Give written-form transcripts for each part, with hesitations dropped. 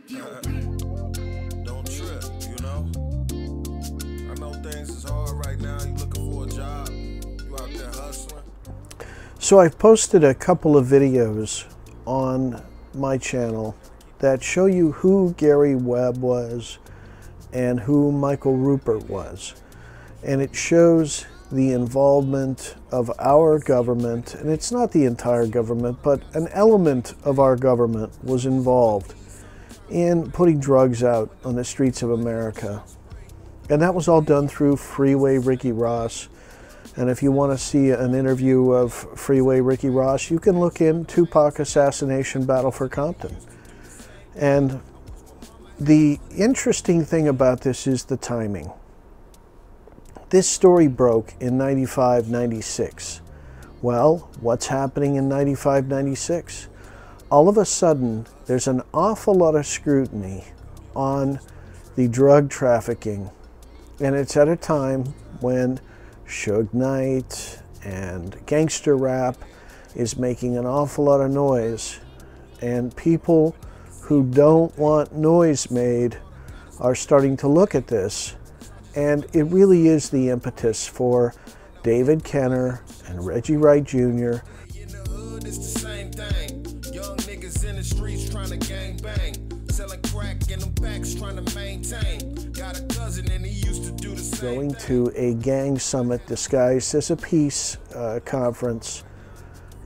Don't trip, you know? I know things is hard right now. You looking for a job. You out there hustling. So I've posted a couple of videos on my channel that show you who Gary Webb was and who Michael Ruppert was. And it shows the involvement of our government, and it's not the entire government, but an element of our government was involved in putting drugs out on the streets of America. And that was all done through Freeway Ricky Ross. And if you want to see an interview of Freeway Ricky Ross, you can look in Tupac Assassination Battle for Compton. And the interesting thing about this is the timing. This story broke in 95, 96. Well, what's happening in 95, 96? All of a sudden, there's an awful lot of scrutiny on the drug trafficking. And it's at a time when Suge Knight and gangster rap is making an awful lot of noise. And people who don't want noise made are starting to look at this. And it really is the impetus for David Kenner and Reggie Wright Jr. Going to a gang summit disguised as a peace conference,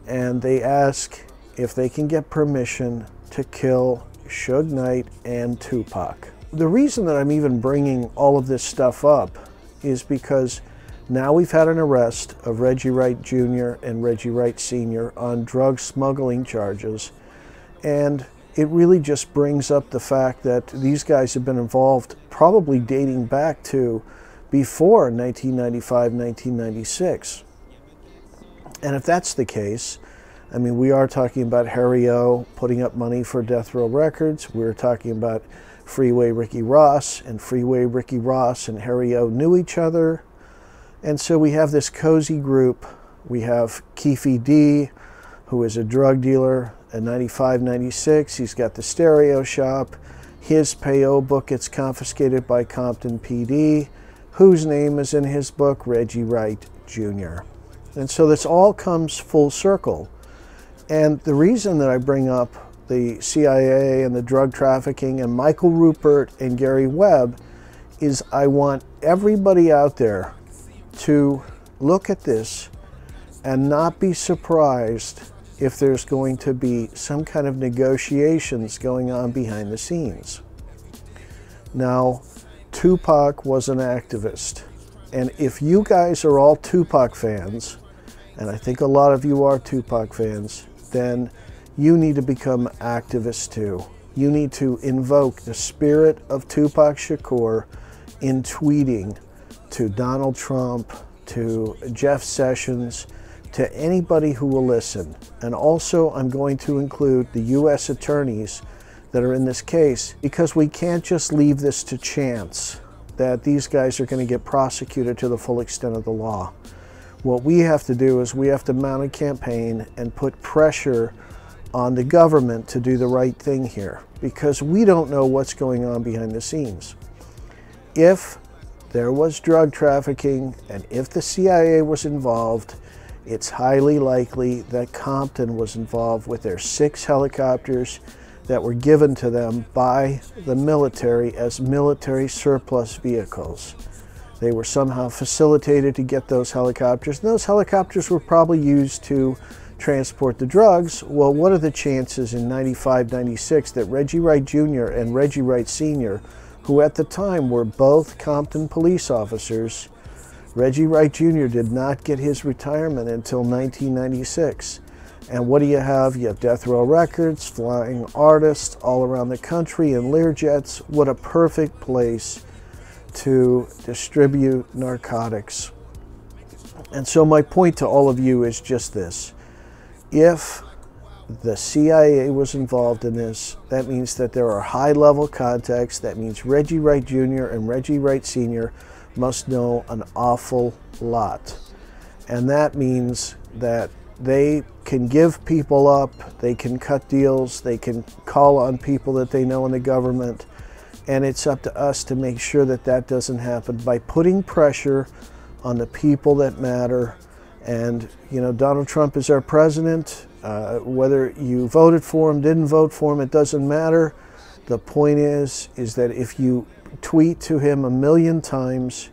and they ask if they can get permission to kill Suge Knight and Tupac. The reason that I'm even bringing all of this stuff up is because now we've had an arrest of Reggie Wright Jr. and Reggie Wright Sr. on drug smuggling charges, and it really just brings up the fact that these guys have been involved probably dating back to before 1995, 1996. And if that's the case, I mean, we are talking about Harry O putting up money for Death Row Records. We're talking about Freeway Ricky Ross, and Freeway Ricky Ross and Harry O knew each other. And so we have this cozy group. We have Keefe D, who is a drug dealer in 95, 96. He's got the stereo shop. His payo book gets confiscated by Compton PD. Whose name is in his book? Reggie Wright Jr. And so this all comes full circle. And the reason that I bring up the CIA and the drug trafficking and Michael Ruppert and Gary Webb is I want everybody out there to look at this and not be surprised if there's going to be some kind of negotiations going on behind the scenes. Now, Tupac was an activist, and if you guys are all Tupac fans, and I think a lot of you are Tupac fans, then you need to become activists too. You need to invoke the spirit of Tupac Shakur in tweeting to Donald Trump, to Jeff Sessions, to anybody who will listen. And also I'm going to include the U.S. attorneys that are in this case, because we can't just leave this to chance that these guys are going to get prosecuted to the full extent of the law. What we have to do is we have to mount a campaign and put pressure on the government to do the right thing here, because we don't know what's going on behind the scenes. If there was drug trafficking and if the CIA was involved, it's highly likely that Compton was involved with their 6 helicopters that were given to them by the military as military surplus vehicles. They were somehow facilitated to get those helicopters, and those helicopters were probably used to transport the drugs. Well, what are the chances in 95, 96 that Reggie Wright Jr. and Reggie Wright Sr., who at the time were both Compton police officers, Reggie Wright Jr. did not get his retirement until 1996. And what do you have? You have Death Row Records, flying artists all around the country in Learjets. What a perfect place to distribute narcotics. And so my point to all of you is just this. If the CIA was involved in this, that means that there are high-level contacts. That means Reggie Wright Jr. and Reggie Wright Sr. must know an awful lot. And that means that they can give people up, they can cut deals, they can call on people that they know in the government, and it's up to us to make sure that that doesn't happen by putting pressure on the people that matter. And you know, Donald Trump is our president. Whether you voted for him, didn't vote for him, it doesn't matter. The point is that if you tweet to him 1,000,000 times,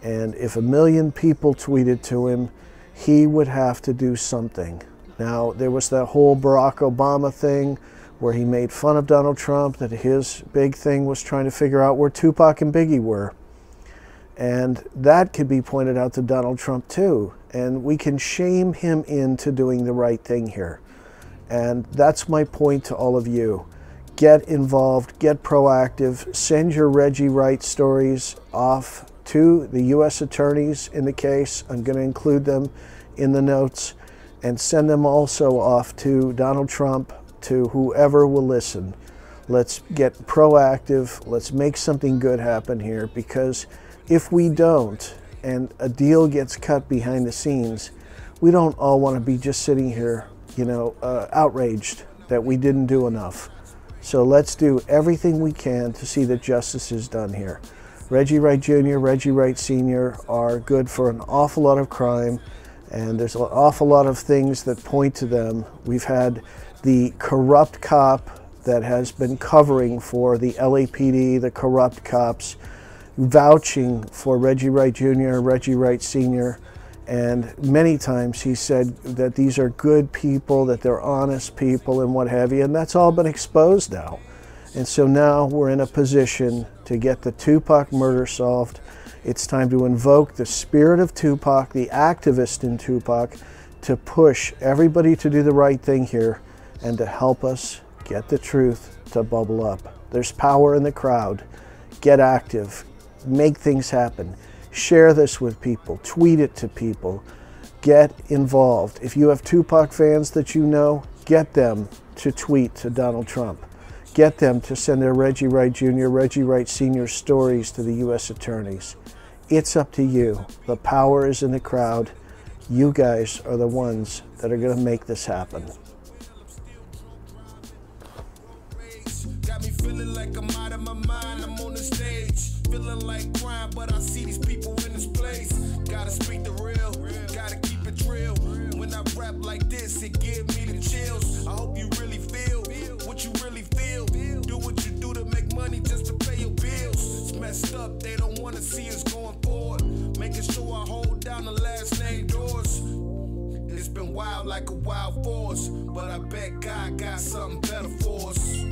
and if 1,000,000 people tweeted to him, he would have to do something. Now, there was that whole Barack Obama thing where he made fun of Donald Trump, that his big thing was trying to figure out where Tupac and Biggie were. And that could be pointed out to Donald Trump too. And we can shame him into doing the right thing here. And that's my point to all of you. Get involved, get proactive, send your Reggie Wright stories off to the U.S. attorneys in the case. I'm going to include them in the notes, and send them also off to Donald Trump, to whoever will listen. Let's get proactive. Let's make something good happen here, because if we don't, and a deal gets cut behind the scenes, we don't all want to be just sitting here, you know, outraged that we didn't do enough. So let's do everything we can to see that justice is done here. Reggie Wright Jr., Reggie Wright Sr. are good for an awful lot of crime, and there's an awful lot of things that point to them. We've had the corrupt cop that has been covering for the LAPD, the corrupt cops, vouching for Reggie Wright Jr., Reggie Wright Sr., and many times he said that these are good people, that they're honest people and what have you, and that's all been exposed now. And so now we're in a position to get the Tupac murder solved. It's time to invoke the spirit of Tupac, the activist in Tupac, to push everybody to do the right thing here and to help us get the truth to bubble up. There's power in the crowd. Get active. Make things happen. Share this with people. Tweet it to people. Get involved. If you have Tupac fans that you know, get them to tweet to Donald Trump. Get them to send their Reggie Wright Jr., Reggie Wright Sr. stories to the U.S. attorneys. It's up to you. The power is in the crowd. You guys are the ones that are going to make this happen. Got me feeling like I'm out of my mind. I'm on the stage, feeling like crime, but I see these people in this place. Gotta speak the real, gotta keep it real. When I rap like this, it give me the chills. I hope you really feel what you really feel. Do what you do to make money just to pay your bills. It's messed up, they don't wanna see us going forward. Making sure I hold down the last name doors. It's been wild like a wild force, but I bet God got something better for us. We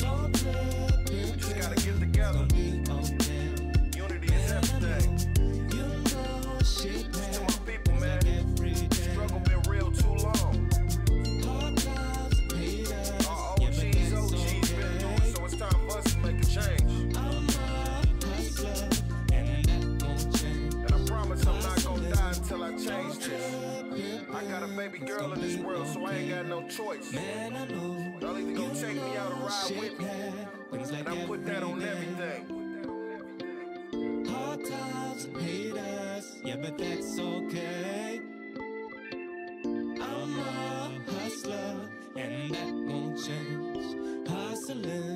just gotta get together. Unity is everything. To my people, man. Struggle been real too long. Our OGs been doing it, so it's time for us to make a change. And I promise I'm not gonna die until I change this. I got a baby girl in this world, so I ain't got no choice. Y'all either gonna take me out or ride with me, and I put that on everything. Hard times and haters, yeah, but that's okay. I'm a hustler, and that won't change. Hustling.